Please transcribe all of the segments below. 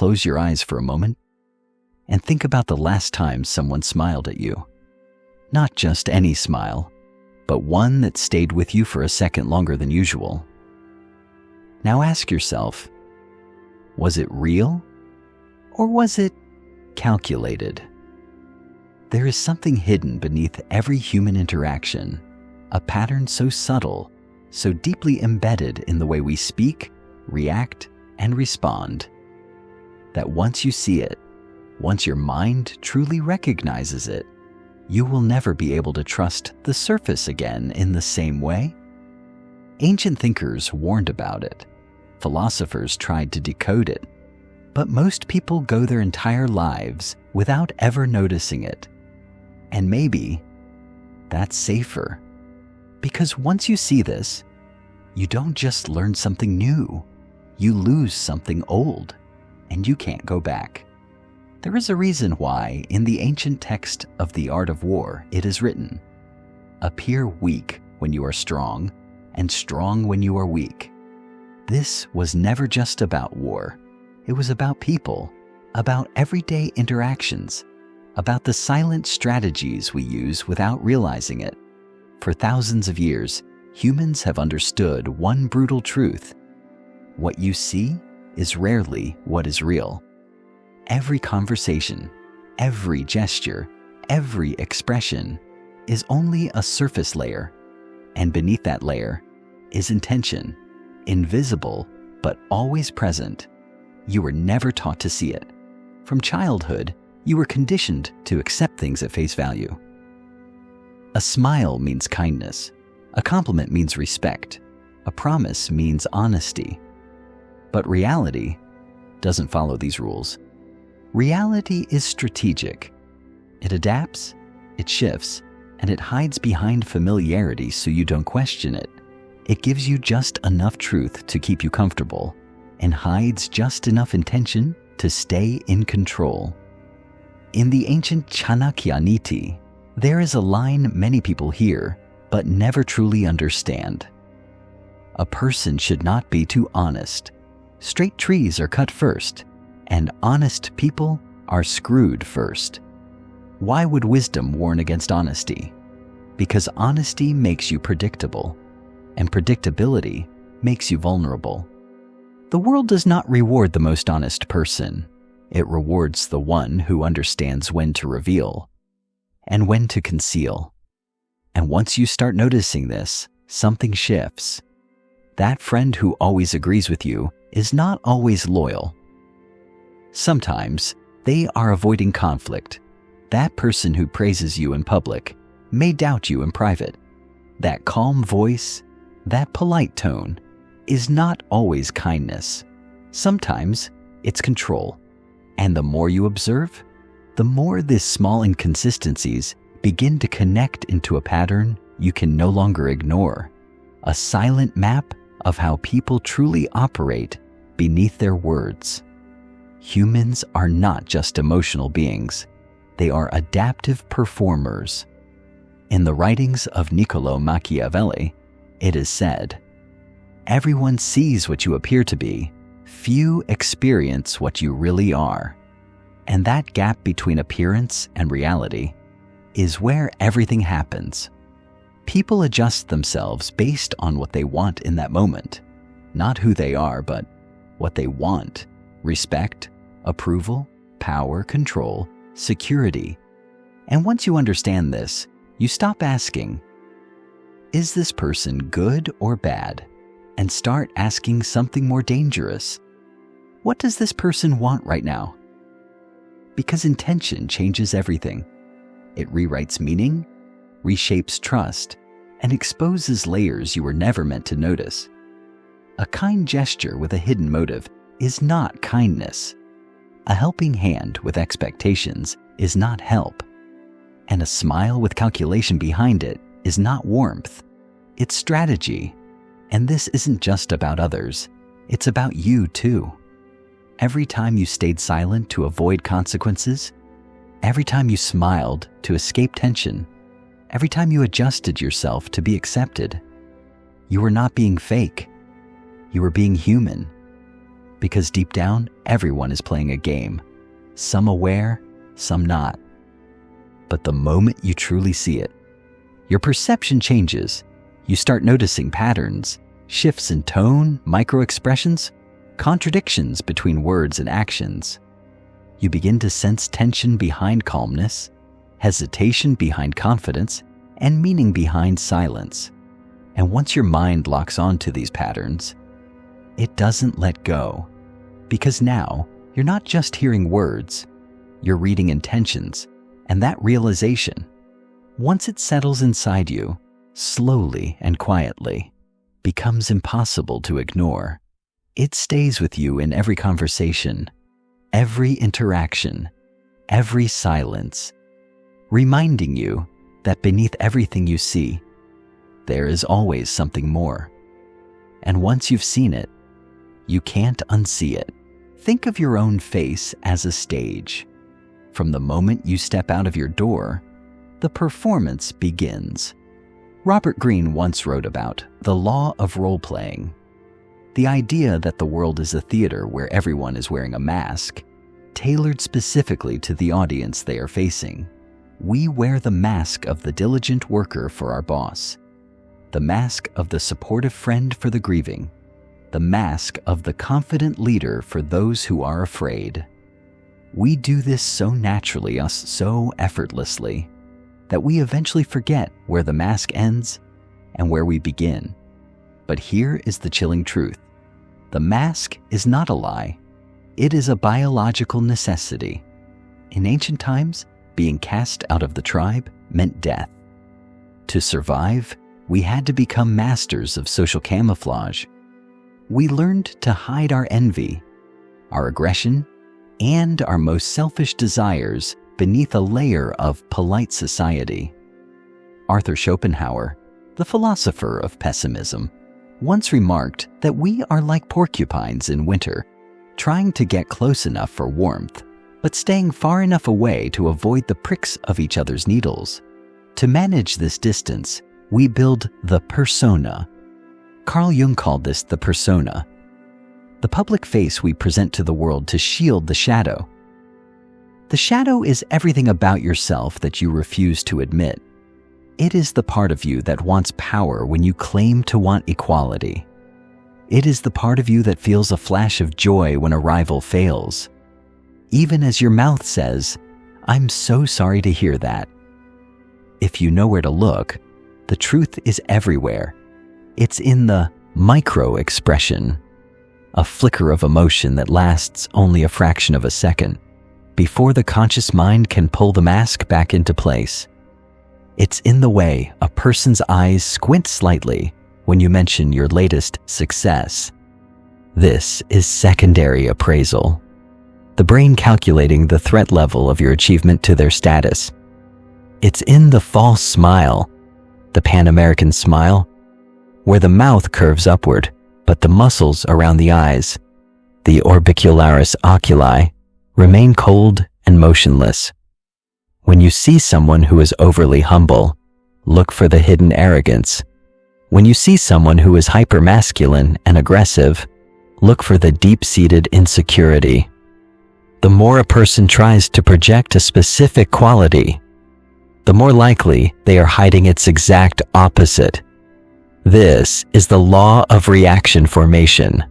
close your eyes for a moment and think about the last time someone smiled at you? Not just any smile, but one that stayed with you for a second longer than usual. Now ask yourself, was it real or was it calculated? There is something hidden beneath every human interaction, a pattern so subtle, so deeply embedded in the way we speak, react, and respond, that once you see it, once your mind truly recognizes it, you will never be able to trust the surface again in the same way. Ancient thinkers warned about it. Philosophers tried to decode it. But most people go their entire lives without ever noticing it. And maybe that's safer. Because once you see this, you don't just learn something new. You lose something old, and you can't go back. There is a reason why in the ancient text of the art of war it is written, "Appear weak when you are strong, and strong when you are weak." This was never just about war. It was about people, about everyday interactions, about the silent strategies we use without realizing it. For thousands of years, humans have understood one brutal truth. What you see is rarely what is real. Every conversation, every gesture, every expression is only a surface layer, and beneath that layer is intention, invisible but always present. You were never taught to see it. From childhood, you were conditioned to accept things at face value. A smile means kindness. A compliment means respect. A promise means honesty. But reality doesn't follow these rules. Reality is strategic. It adapts, it shifts, and it hides behind familiarity so you don't question it. It gives you just enough truth to keep you comfortable and hides just enough intention to stay in control. In the ancient Chanakya Niti, there is a line many people hear but never truly understand. A person should not be too honest. Straight trees are cut first, and honest people are screwed first. Why would wisdom warn against honesty? Because honesty makes you predictable, and predictability makes you vulnerable. The world does not reward the most honest person. It rewards the one who understands when to reveal and when to conceal. And once you start noticing this, something shifts. That friend who always agrees with you is not always loyal. Sometimes they are avoiding conflict. That person who praises you in public may doubt you in private. That calm voice, that polite tone, is not always kindness. Sometimes it's control. And the more you observe, the more these small inconsistencies begin to connect into a pattern you can no longer ignore. A silent map of how people truly operate beneath their words. Humans are not just emotional beings. They are adaptive performers. In the writings of Niccolò Machiavelli, it is said, "Everyone sees what you appear to be. Few experience what you really are." And that gap between appearance and reality is where everything happens. People adjust themselves based on what they want in that moment. Not who they are, but what they want. Respect, approval, power, control, security. And once you understand this, you stop asking, "Is this person good or bad?" and start asking something more dangerous. What does this person want right now? Because intention changes everything. It rewrites meaning, reshapes trust, and exposes layers you were never meant to notice. A kind gesture with a hidden motive is not kindness. A helping hand with expectations is not help. And a smile with calculation behind it is not warmth. It's strategy. And this isn't just about others. It's about you too. Every time you stayed silent to avoid consequences, every time you smiled to escape tension, every time you adjusted yourself to be accepted, you were not being fake. You were being human. because deep down, everyone is playing a game. Some aware, some not. But the moment you truly see it, your perception changes. You start noticing patterns, shifts in tone, micro-expressions, contradictions between words and actions. You begin to sense tension behind calmness, hesitation behind confidence, and meaning behind silence. And once your mind locks onto these patterns, it doesn't let go. Because now, you're not just hearing words, you're reading intentions, and that realization, once it settles inside you, slowly and quietly, becomes impossible to ignore. It stays with you in every conversation, every interaction, every silence, reminding you that beneath everything you see, there is always something more. And once you've seen it, you can't unsee it. Think of your own face as a stage. From the moment you step out of your door, the performance begins. Robert Greene once wrote about the law of role-playing, the idea that the world is a theater where everyone is wearing a mask, tailored specifically to the audience they are facing. We wear the mask of the diligent worker for our boss, the mask of the supportive friend for the grieving, the mask of the confident leader for those who are afraid. We do this so naturally, so effortlessly, that we eventually forget where the mask ends and where we begin. But here is the chilling truth. The mask is not a lie. It is a biological necessity. In ancient times, being cast out of the tribe meant death. To survive, we had to become masters of social camouflage. We learned to hide our envy, our aggression, and our most selfish desires beneath a layer of polite society. Arthur Schopenhauer, the philosopher of pessimism, once remarked that we are like porcupines in winter, trying to get close enough for warmth, but staying far enough away to avoid the pricks of each other's needles. To manage this distance, we build the persona. Carl Jung called this the persona, the public face we present to the world to shield the shadow. The shadow is everything about yourself that you refuse to admit. It is the part of you that wants power when you claim to want equality. It is the part of you that feels a flash of joy when a rival fails, even as your mouth says, "I'm so sorry to hear that." If you know where to look, the truth is everywhere. It's in the micro-expression, a flicker of emotion that lasts only a fraction of a second, before the conscious mind can pull the mask back into place. It's in the way a person's eyes squint slightly when you mention your latest success. This is secondary appraisal, the brain calculating the threat level of your achievement to their status. It's in the false smile, the Pan-American smile, where the mouth curves upward, but the muscles around the eyes, the orbicularis oculi, remain cold and motionless. When you see someone who is overly humble, look for the hidden arrogance. When you see someone who is hypermasculine and aggressive, look for the deep-seated insecurity. The more a person tries to project a specific quality, the more likely they are hiding its exact opposite. This is the law of reaction formation,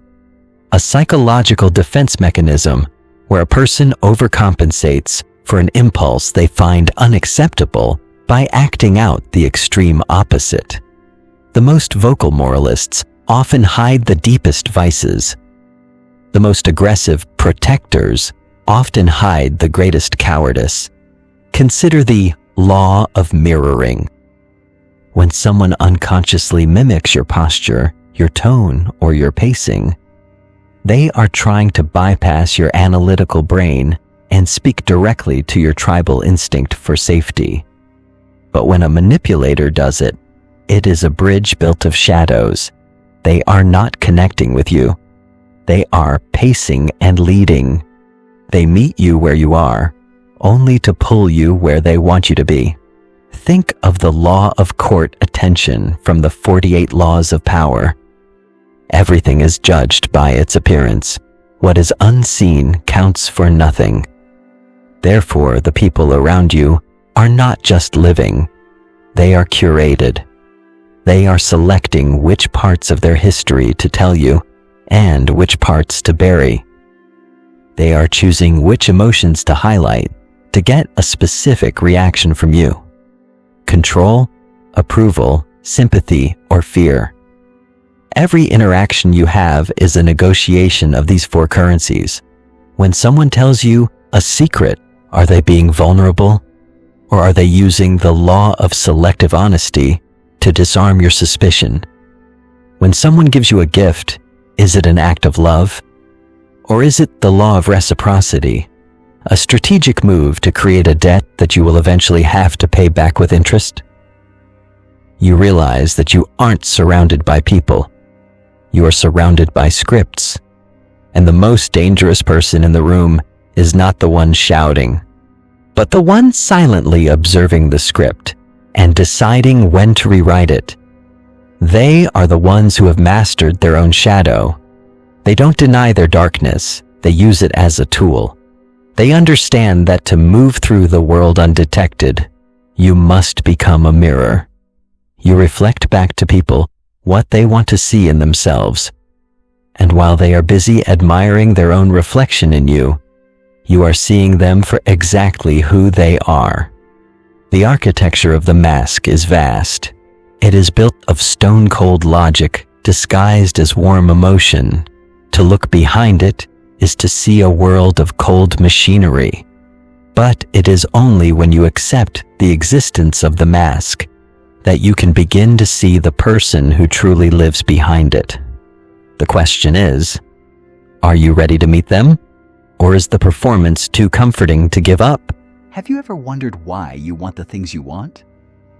a psychological defense mechanism where a person overcompensates for an impulse they find unacceptable by acting out the extreme opposite. The most vocal moralists often hide the deepest vices. The most aggressive protectors often hide the greatest cowardice. Consider the law of mirroring. When someone unconsciously mimics your posture, your tone, or your pacing, they are trying to bypass your analytical brain and speak directly to your tribal instinct for safety. But when a manipulator does it, it is a bridge built of shadows. They are not connecting with you. They are pacing and leading. They meet you where you are, only to pull you where they want you to be. Think of the law of court attention from the 48 laws of power. Everything is judged by its appearance. what is unseen counts for nothing. Therefore, the people around you are not just living, they are curated. They are selecting which parts of their history to tell you and which parts to bury. They are choosing which emotions to highlight to get a specific reaction from you: control, approval, sympathy, or fear. Every interaction you have is a negotiation of these four currencies. When someone tells you a secret, are they being vulnerable? Or are they using the law of selective honesty to disarm your suspicion? When someone gives you a gift, is it an act of love? Or is it the law of reciprocity, a strategic move to create a debt that you will eventually have to pay back with interest? You realize that you aren't surrounded by people. You are surrounded by scripts. And the most dangerous person in the room is not the one shouting, but the one silently observing the script and deciding when to rewrite it. They are the ones who have mastered their own shadow. They don't deny their darkness, they use it as a tool. They understand that to move through the world undetected, you must become a mirror. You reflect back to people what they want to see in themselves. And while they are busy admiring their own reflection in you, you are seeing them for exactly who they are. The architecture of the mask is vast. It is built of stone-cold logic disguised as warm emotion. To look behind it is to see a world of cold machinery. But it is only when you accept the existence of the mask that you can begin to see the person who truly lives behind it. The question is, are you ready to meet them? Or is the performance too comforting to give up? Have you ever wondered why you want the things you want?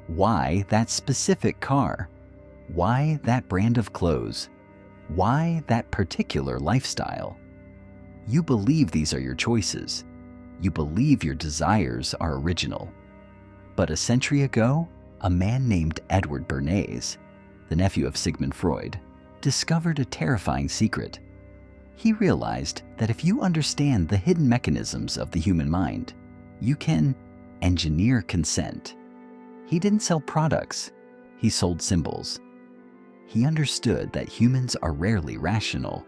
Why that specific car? Why that brand of clothes? Why that particular lifestyle? You believe these are your choices. You believe your desires are original. But a century ago, a man named Edward Bernays, the nephew of Sigmund Freud, discovered a terrifying secret. He realized that if you understand the hidden mechanisms of the human mind, you can engineer consent. He didn't sell products, he sold symbols. He understood that humans are rarely rational.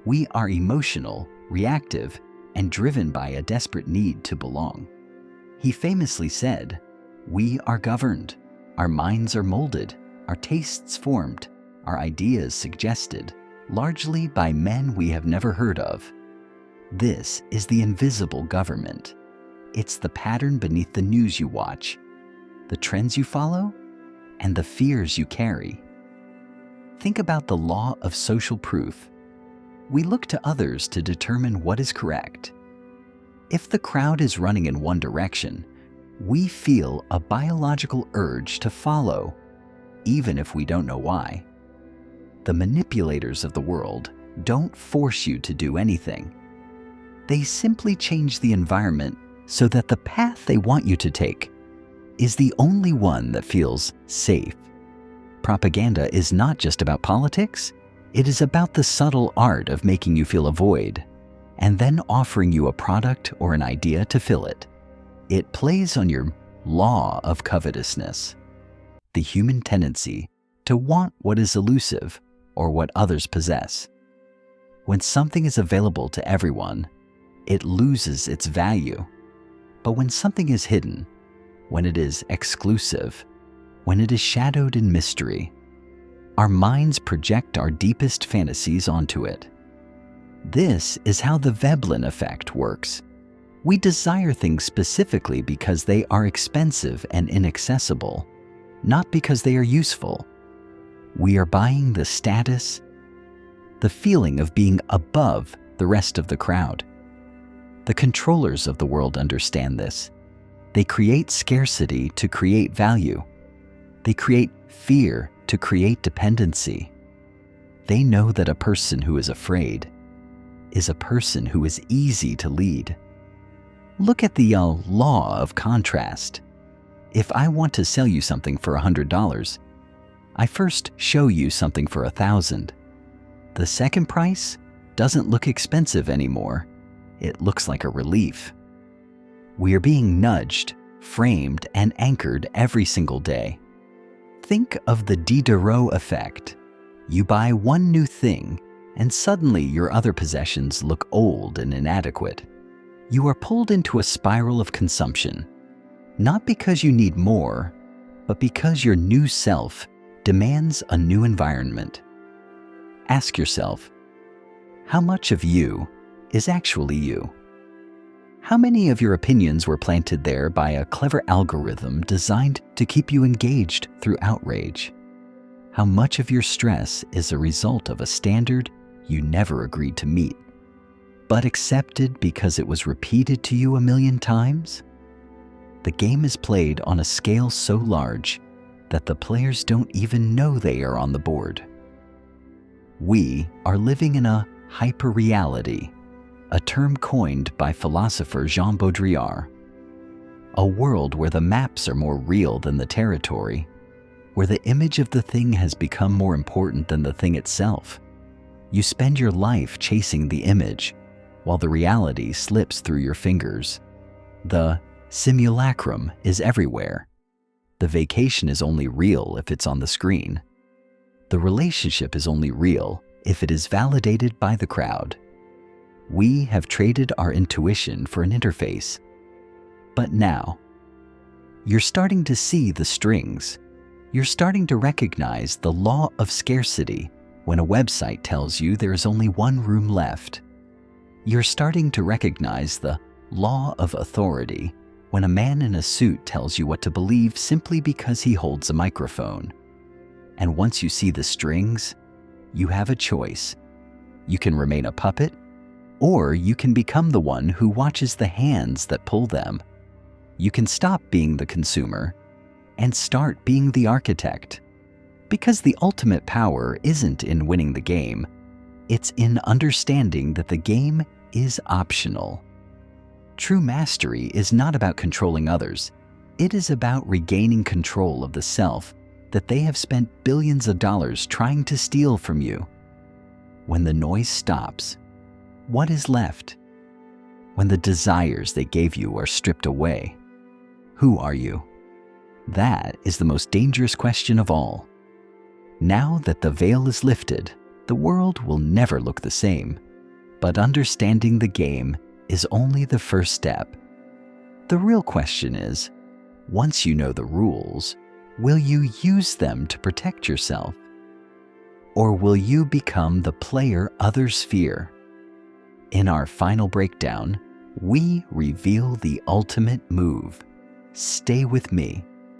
We are emotional, reactive, and driven by a desperate need to belong. He famously said, "We are governed, our minds are molded, our tastes formed, our ideas suggested, largely by men we have never heard of. This is the invisible government. It's the pattern beneath the news you watch, the trends you follow, and the fears you carry." Think about the law of social proof. We look to others to determine what is correct. If the crowd is running in one direction, we feel a biological urge to follow, even if we don't know why. The manipulators of the world don't force you to do anything. They simply change the environment so that the path they want you to take is the only one that feels safe. Propaganda is not just about politics, it is about the subtle art of making you feel a void and then offering you a product or an idea to fill it. It plays on your law of covetousness, the human tendency to want what is elusive or what others possess. When something is available to everyone, it loses its value. But when something is hidden, when it is exclusive, when it is shadowed in mystery, our minds project our deepest fantasies onto it. This is how the Veblen effect works. We desire things specifically because they are expensive and inaccessible, not because they are useful. We are buying the status, the feeling of being above the rest of the crowd. The controllers of the world understand this. They create scarcity to create value. They create fear to create dependency. They know that a person who is afraid is a person who is easy to lead. Look at the law of contrast. If I want to sell you something for $100, I first show you something for $1,000. The second price doesn't look expensive anymore. It looks like a relief. We are being nudged, framed, and anchored every single day. Think of the Diderot effect. You buy one new thing, and suddenly your other possessions look old and inadequate. You are pulled into a spiral of consumption, not because you need more, but because your new self demands a new environment. Ask yourself, how much of you is actually you? How many of your opinions were planted there by a clever algorithm designed to keep you engaged through outrage? How much of your stress is a result of a standard you never agreed to meet, but accepted because it was repeated to you a million times? The game is played on a scale so large that the players don't even know they are on the board. We are living in a hyper-reality, a term coined by philosopher Jean Baudrillard. A world where the maps are more real than the territory, where the image of the thing has become more important than the thing itself. You spend your life chasing the image, while the reality slips through your fingers. The simulacrum is everywhere. The vacation is only real if it's on the screen. The relationship is only real if it is validated by the crowd. We have traded our intuition for an interface. But now, you're starting to see the strings. You're starting to recognize the law of scarcity when a website tells you there is only one room left. You're starting to recognize the law of authority when a man in a suit tells you what to believe simply because he holds a microphone. And once you see the strings, you have a choice. You can remain a puppet, or you can become the one who watches the hands that pull them. You can stop being the consumer and start being the architect. Because the ultimate power isn't in winning the game, it's in understanding that the game is optional. True mastery is not about controlling others. It is about regaining control of the self that they have spent billions of dollars trying to steal from you. When the noise stops, what is left? When the desires they gave you are stripped away, who are you? That is the most dangerous question of all. Now that the veil is lifted, the world will never look the same. But understanding the game is only the first step. The real question is, once you know the rules, will you use them to protect yourself? Or will you become the player others fear? In our final breakdown, we reveal the ultimate move. Stay with me.